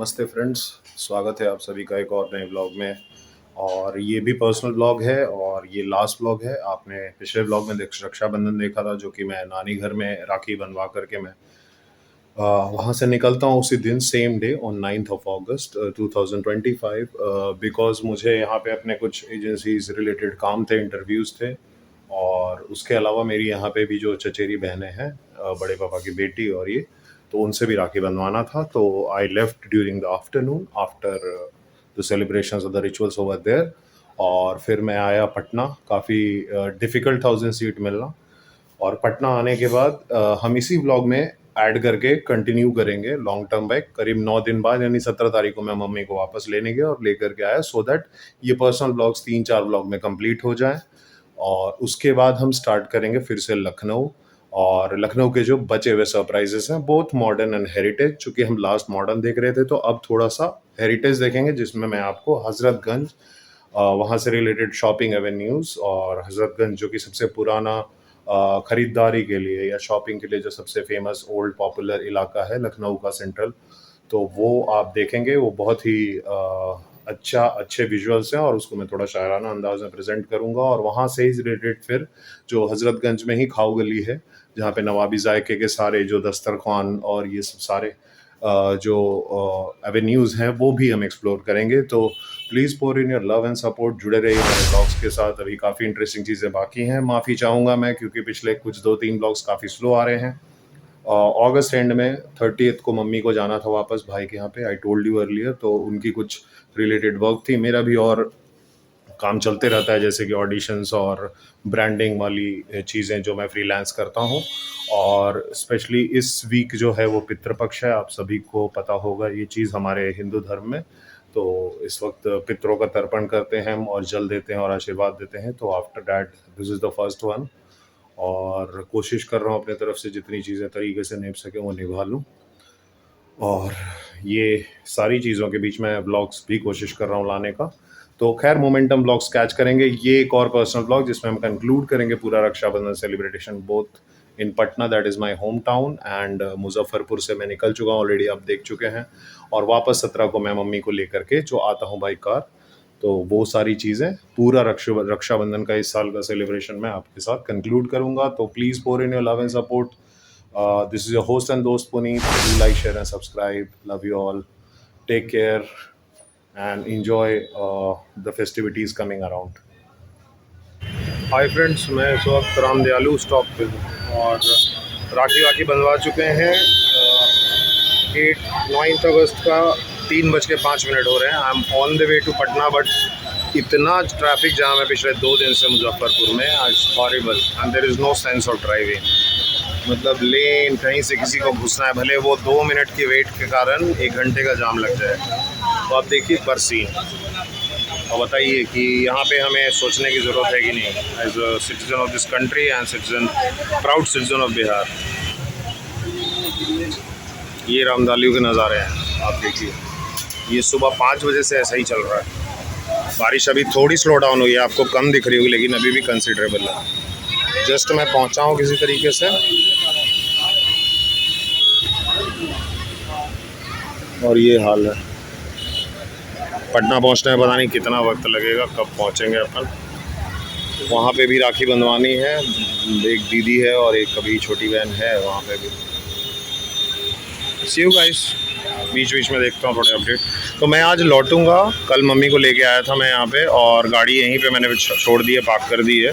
नमस्ते फ्रेंड्स, स्वागत है आप सभी का एक और नए व्लॉग में। और ये भी पर्सनल व्लॉग है और ये लास्ट व्लॉग है। आपने पिछले व्लॉग में रक्षाबंधन देखा था, जो कि मैं नानी घर में राखी बनवा करके मैं वहाँ से निकलता हूँ उसी दिन, same day on 9th of August 2025। Because मुझे यहाँ पे अपने कुछ एजेंसीज रिलेटेड काम थे, इंटरव्यूज़ थे। और उसके अलावा मेरी यहाँ पे भी जो चचेरी बहनें हैं, बड़े पापा की बेटी और ये, तो उनसे भी राखी बनवाना था। तो I left during the afternoon after the celebrations of the rituals over there. और फिर मैं आया पटना। काफ़ी डिफ़िकल्ट था उस दिन सीट मिलना। और पटना आने के बाद हम इसी व्लॉग में ऐड करके कंटिन्यू करेंगे लॉन्ग टर्म बैक। करीब 9 दिन बाद यानी 17 तारीख को मैं मम्मी को वापस लेने गया और लेकर के आया, सो दैट ये पर्सनल व्लॉग्स 3-4 व्लॉग में कंप्लीट हो जाएं। और उसके बाद हम स्टार्ट करेंगे फिर से लखनऊ। और लखनऊ के जो बचे हुए सरप्राइजेस हैं, बोथ मॉडर्न एंड हेरिटेज। चूँकि हम लास्ट मॉडर्न देख रहे थे, तो अब थोड़ा सा हेरिटेज देखेंगे, जिसमें मैं आपको हज़रतगंज, वहाँ से रिलेटेड शॉपिंग एवेन्यूज़, और हज़रतगंज जो कि सबसे पुराना ख़रीदारी के लिए या शॉपिंग के लिए जो सबसे फेमस ओल्ड पॉपुलर इलाका है लखनऊ का, सेंट्रल, तो वो आप देखेंगे। वो बहुत ही अच्छे विजुअल्स हैं और उसको मैं थोड़ा शायराना अंदाज में प्रेजेंट करूंगा। और वहाँ से ही रिलेटेड फिर जो हज़रतगंज में ही खाऊ गली है, जहाँ पे नवाबी जायके के सारे जो दस्तरखान और ये सब सारे जो एवेन्यूज़ हैं, वो भी हम एक्सप्लोर करेंगे। तो please pour in your love and support, जुड़े रहिए मेरे ब्लॉग्स के साथ। अभी काफ़ी इंटरेस्टिंग चीज़ें बाकी हैं। माफ़ी चाहूँगा मैं, क्योंकि पिछले कुछ 2-3 ब्लॉग्स काफ़ी स्लो आ रहे हैं। अगस्त एंड में 30th को मम्मी को जाना था वापस भाई के यहाँ पे, आई टोल्ड यू अर्लियर। तो उनकी कुछ रिलेटेड वर्क थी, मेरा भी और काम चलते रहता है, जैसे कि ऑडिशंस और ब्रांडिंग वाली चीज़ें जो मैं फ्रीलांस करता हूँ। और स्पेशली इस वीक जो है वो पितृपक्ष है, आप सभी को पता होगा ये चीज़ हमारे हिंदू धर्म में। तो इस वक्त पितरों का तर्पण करते हैं हम और जल देते हैं और आशीर्वाद देते हैं। तो after that this is the first one. और कोशिश कर रहा हूँ अपने तरफ से जितनी चीज़ें तरीके से निभ सके वो निभा लूँ। और ये सारी चीज़ों के बीच में व्लॉग्स भी कोशिश कर रहा हूँ लाने का। तो खैर, मोमेंटम व्लॉग्स कैच करेंगे। ये एक और पर्सनल व्लॉग जिसमें हम कंक्लूड करेंगे पूरा Rakshabandhan celebration, both in Patna, that is my home town, and Muzaffarpur से मैं निकल चुका हूँ ऑलरेडी, आप देख चुके हैं। और वापस 17 को मैं मम्मी को लेकर के जो आता हूँ बाई कार। तो वो सारी चीज़ें, पूरा रक्षाबंधन का इस साल का सेलिब्रेशन मैं आपके साथ कंक्लूड करूँगा। तो please pour in your love and support. This is your host and dost Puneet. Do like, share, and subscribe. Love you all. Take care and enjoy the festivities coming around. Hi friends, मैं इस वक्त राम दयालु stop पे हूँ और राखी वाखी बंधवा चुके हैं। 9th अगस्त का 3:05 हो रहे हैं। I am on the way to Patna, but इतना ट्रैफिक जाम है पिछले 2 दिन से मुजफ्फरपुर में, आज horrible, and there is no sense of driving. मतलब लेन कहीं से किसी को घुसना है, भले वो 2 मिनट की वेट के कारण 1 घंटे का जाम लग जाए। तो आप देखिए बरसीन, और बताइए कि यहाँ पे हमें सोचने की ज़रूरत है कि नहीं, as a citizen of this country and proud citizen of Bihar. ये रामदालियों के नज़ारे हैं, आप देखिए। ये सुबह 5 बजे से ऐसा ही चल रहा है। बारिश अभी थोड़ी स्लो डाउन हुई है, आपको कम दिख रही होगी, लेकिन अभी भी कंसिडरेबल है। जस्ट मैं पहुंचा हूं किसी तरीके से, और ये हाल है। पटना पहुंचने में पता नहीं कितना वक्त लगेगा, कब पहुंचेंगे अपन। वहाँ पे भी राखी बंधवानी है, एक दीदी है और एक अभी छोटी बहन है वहाँ पे भी। सी यू गाइस, बीच बीच में देखता हूँ थोड़े अपडेट। तो मैं आज लौटूंगा, कल मम्मी को लेके आया था मैं यहाँ पे, और गाड़ी यहीं पे मैंने छोड़ दी है, पार्क कर दी है।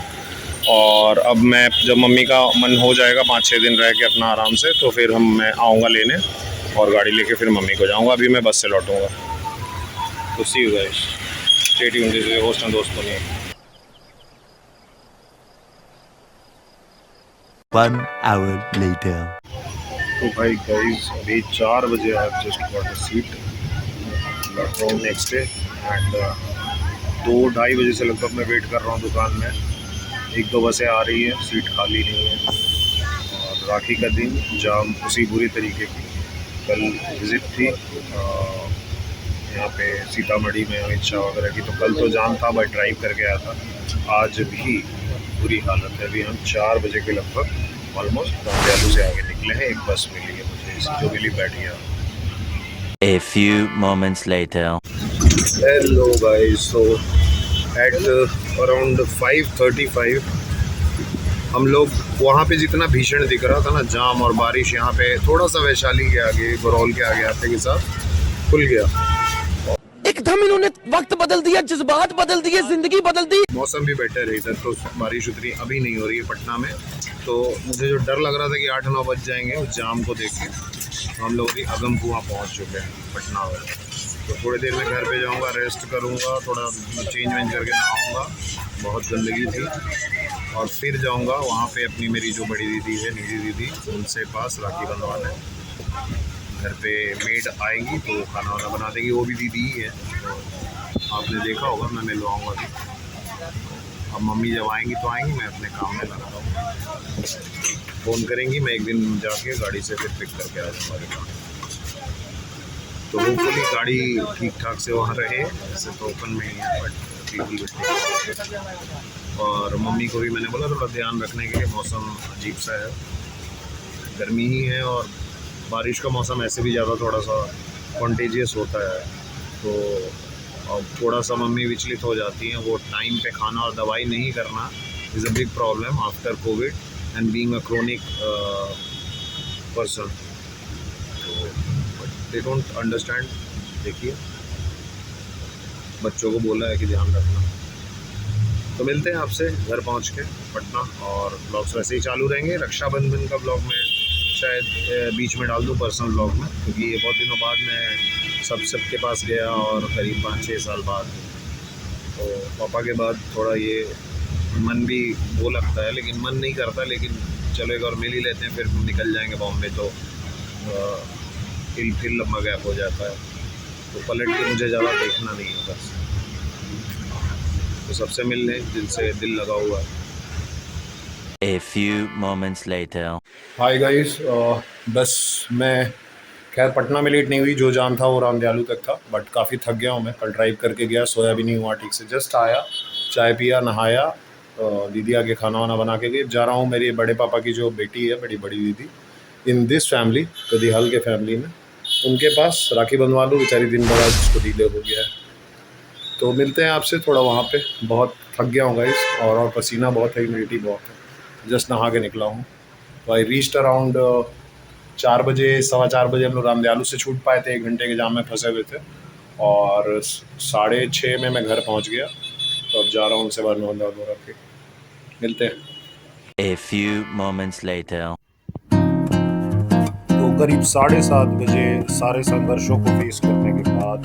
और अब मैं जब मम्मी का मन हो जाएगा 5-6 दिन रह के अपना आराम से, तो फिर मैं आऊँगा लेने और गाड़ी लेके फिर मम्मी को जाऊँगा। अभी मैं बस से लौटूंगा। तो see you guys, stay tuned, this is host and दोस्त पुनीत। 1 hour later. तो भाई गाइस, अभी 4 बजे I have just got a seat Lucknow next day, and 2-2:30 बजे से लगभग मैं वेट कर रहा हूँ दुकान में। 1-2 बसें आ रही हैं, सीट खाली नहीं है। और राखी का दिन जाम उसी बुरी तरीके की। कल विज़िट थी यहाँ पे सीतामढ़ी में अमित शाह वगैरह की, तो कल तो जाम था, बट ड्राइव करके आया था। आज भी बुरी हालत है। अभी हम 4 बजे के लगभग ऑलमोस्ट राम दयालु से आगे निकले हैं। एक बस मिली है मुझे, जो मिली बैठी है। A few moments later. Hello guys, so at around 5:35 हम लोग वहाँ पे जितना भीषण दिख रहा था ना जाम और बारिश, यहाँ पे थोड़ा सा वैशाली के आगे, बरौल के आगे आते के साथ खुल गया। एकदम इन्होंने वक्त बदल दिया, जज्बात बदल दिए, जिंदगी बदल दी। मौसम भी बेटर है इधर, तो बारिश उतनी अभी नहीं हो रही है पटना में। तो मुझे जो डर लग रहा था कि 8-9 बज जाएंगे उस जाम को देख के, तो हम लोग अभी अगम कुआं पहुँच चुके हैं पटना में। तो थोड़ी देर में घर पे जाऊंगा, रेस्ट करूंगा, थोड़ा चेंज वेंज करके नहाऊंगा, बहुत गंदगी थी, और फिर जाऊंगा वहाँ पे अपनी मेरी जो बड़ी दीदी है, निधि दीदी, उनसे पास राखी बंधवाने। घर पे मेड आएंगी तो खाना वाना बना देंगी, वो भी दीदी ही है, तो आपने देखा होगा, मैं मिलवाऊँगा भी। अब मम्मी जब आएंगी तो आएंगी, मैं अपने काम में लगा रहा हूँ। फ़ोन करेंगी, मैं एक दिन जाके गाड़ी से फिर पिक करके आ जाऊँगा। तो होपफुली गाड़ी ठीक ठाक से वहाँ रहे, ऐसे तो ओपन में ही है, बट पीपल। और मम्मी को भी मैंने बोला थोड़ा ध्यान रखने के लिए, मौसम अजीब सा है, गर्मी ही है, और बारिश का मौसम ऐसे भी ज़्यादा थोड़ा सा कॉन्टेजियस होता है, तो अब थोड़ा सा मम्मी विचलित हो जाती हैं। वो टाइम पे खाना और दवाई नहीं करना is a big problem after Covid and being a chronic person. They don't understand. देखिए, बच्चों को बोला है कि ध्यान रखना। तो मिलते हैं आपसे घर पहुंच के पटना, और ब्लॉग्स वैसे ही चालू रहेंगे। रक्षाबंधन का ब्लॉग में शायद बीच में डाल दूं पर्सनल ब्लॉग में, क्योंकि ये बहुत दिनों बाद मैं सबके पास गया, और करीब 5-6 साल बाद। तो पापा के बाद थोड़ा ये मन भी वो लगता है, लेकिन मन नहीं करता, लेकिन चलो एक और मिल ही लेते हैं, फिर निकल जाएंगे बॉम्बे, तो फिर लंबा गैप हो जाता है, तो पलट के मुझे ज़्यादा देखना नहीं है बस। तो सबसे मिल लें जिनसे दिल लगा हुआ है। A few moments later. Hi guys, बस मैं खैर पटना में लेट नहीं हुई, जो जाम था वो रामदयालु तक था, बट काफ़ी थक गया हूँ मैं। कल ड्राइव करके गया, सोया भी नहीं हुआ ठीक से, जस्ट आया, चाय पिया, नहाया, दीदी आके खाना वाना बना के गई। जा रहा हूँ मेरे बड़े पापा की जो बेटी है, बड़ी दीदी, इन दिस फैमिली, तो दिहाल के फैमिली में, उनके पास राखी बंधवा लूँ। बेचारी दिन भर आज उसको डिले हो गया है, तो मिलते हैं आपसे थोड़ा वहाँ पे। बहुत थक गया हूँ गाइस, और पसीना बहुत है, ह्यूमिडिटी बहुत है, जस्ट नहा के निकला हूँ। तो आई रीच्ड अराउंड 4 बजे, 4:15 बजे हम लोग रामदयालु से छूट पाए थे, 1 घंटे के जाम में फंसे हुए थे, और 6:30 में मैं घर पहुँच गया। तो अब जा रहा हूँ उनसे बंधवा के। मिलते हैं। A few moments later. तो करीब 7:30 बजे सारे संघर्षों को फेस करने के बाद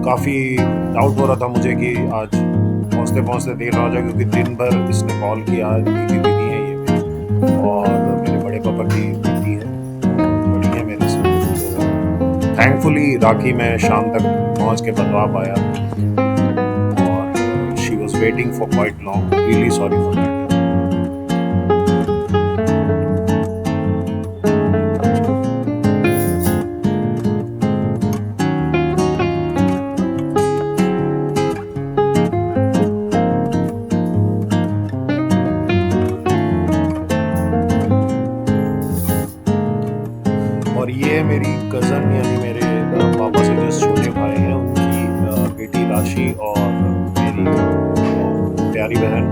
काफ़ी डाउट हो रहा था मुझे कि आज पहुँचते देर हो जाए, क्योंकि दिन भर इसने कॉल किया। दीदी है ये मेरी, और मेरे बड़े पापा की बेटी है, बड़ी है मेरे से। तो थैंकफुली राखी मैं शाम तक पहुँच के बंधवा पाया, और she was waiting for quite long, really sorry for that. और ये मेरी कज़न, यानी मेरे पापा से जो छोटे भाई हैं, उनकी बेटी राशि, और मेरी प्यारी बहन,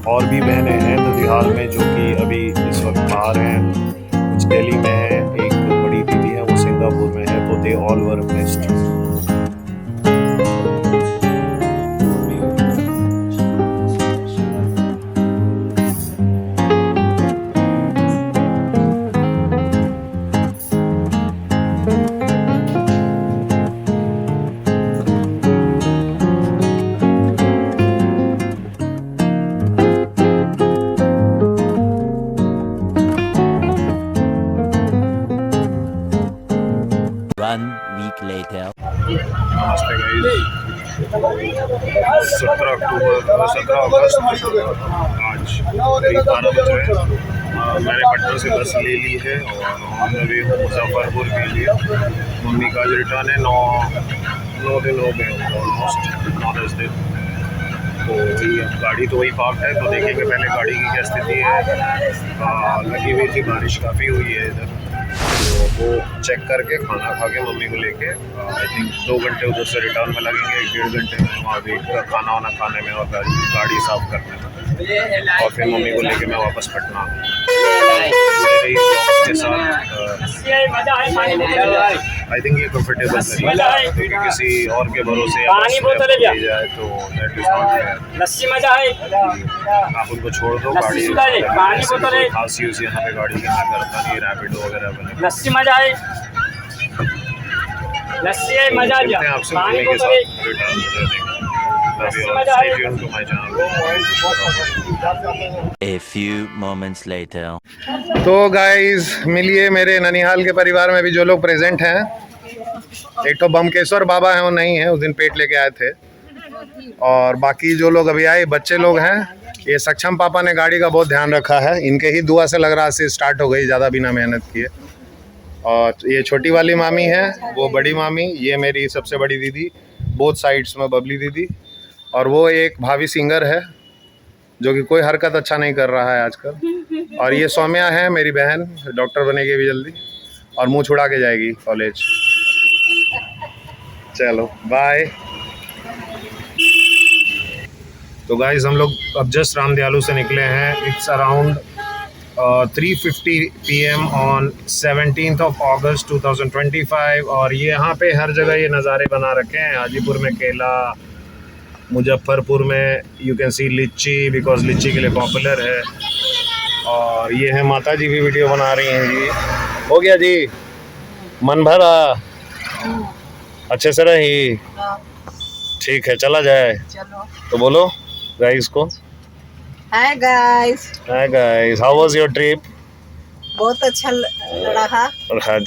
और भी बहनें हैं नदिहाल में, जो कि अभी इस वक्त बाहर हैं। कुछ दिल्ली में है, एक बड़ी दीदी है वो सिंगापुर में है, तो they all were missed week later. नमस्ते गाइस, 17 अगस्त आज करीब 12 बज रहे हैं। मैंने पटना से बस ले ली है, और ऑन द वे हूँ मुजफ्फरपुर के लिए। मम्मी का जो रिटर्न है 9 दिन हो गए होंगे, ऑलमोस्ट 9-10 दिन। तो वही गाड़ी तो वही पार्क है, तो देखेंगे पहले गाड़ी की क्या स्थिति है। लगी हुई थी, बारिश काफ़ी हुई है इधर, तो वो चेक करके खाना खा के मम्मी को लेके आई थिंक 2 घंटे उधर से रिटर्न में लगेंगे, 1.5 घंटे में वहाँ वेट कर खाना वाना खाने में और गाड़ी साफ करने में, और फिर मम्मी को लेके मैं वापस पटना के साथ। आई थिंक ये कंफर्टेबल है क्योंकि किसी और के भरोसे पानी बोतल है क्या? जाए तो दैट इज नॉट फेयर। लस्सी मजा है। आप उनको छोड़ दो, लस्सी गाड़ी सुधा है, पानी बोतल है। खांसी उसी यहाँ पे गाड़ी के अंदर करता नहीं, रैपिडो वगैरह बने। लस्सी मजा है। लस्सी है मजा आ गया। मिलते हैं आपसे पानी मम्मी के बोतल साथ है। रिटर्न में। लस्सी मजा है। Stay tuned to my channel. A few moments later. तो गाइस मिलिए मेरे ननिहाल के परिवार में भी जो लोग प्रेजेंट हैं। एक तो बमकेश्वर बाबा हैं, वो नहीं है, उस दिन पेट लेके आए थे। और बाकी जो लोग अभी आए बच्चे लोग हैं। ये सक्षम पापा ने गाड़ी का बहुत ध्यान रखा है, इनके ही दुआ से लग रहा है स्टार्ट हो गई, ज़्यादा बिना मेहनत किए। और ये छोटी वाली मामी है, वो बड़ी मामी, ये मेरी सबसे बड़ी दीदी, बोथ साइड्स में बबली दीदी। और वो एक भावी सिंगर है जो कि कोई हरकत अच्छा नहीं कर रहा है आजकल। और ये सौम्या है मेरी बहन, डॉक्टर बनेगी भी जल्दी और मुंह छुड़ा के जाएगी कॉलेज। चलो बाय। तो गाइस हम लोग अब जस्ट रामदयालु से निकले हैं। It's around 3:50 PM on 17th of August 2025। और ये यहाँ पे हर जगह ये नज़ारे बना रखे हैं। हाजीपुर में केला, मुजफ्फरपुर में यू कैन सी लीची, बिकॉज लीची के लिए पॉपुलर है। और ये है माता जी भी वीडियो बना रही हैं जी। हो गया जी, मन भरा, अच्छे से रही, ठीक है चला जाए। चलो। तो बोलो गाइस को। Hi guys. Hi guys, how was your trip? बहुत अच्छा रहा।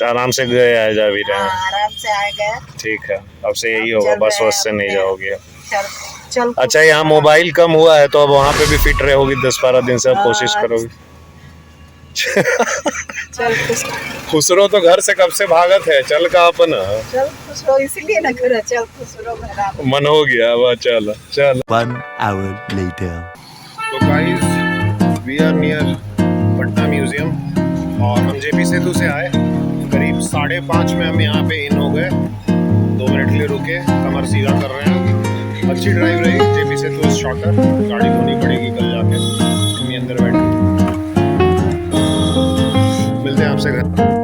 आराम से गए आ जा भी रहे हैं। आराम से आ गए। ठीक है, अब से यही होगा, चल बस रहे बस से नहीं हैं। जाओगे। चल अच्छा यहाँ मोबाइल कम हुआ है तो अब वहाँ पे भी फिट रहोगी 10-12 दिन से, अब कोशिश करोगी। चल खुसरो तो घर से कब से भागत है, चल का अपन चल खुश रहो, इसीलिए ना करे चल खुश रहो मेरा। मन हो गया अब, चल चल। 1 hour later. तो guys we are near Patna museum और हम जेपी सेतु से आए। करीब 5:30 में हम यहाँ पे इन हो गए। 2 मिनट के लिए रुके, कमर सीधा कर रहे हैं। अच्छी ड्राइव रही, जेपी सेतु इज शॉर्टर। गाड़ी धोनी पड़ेगी कल जाके, मम्मी अंदर बैठी। मिलते हैं आपसे घर।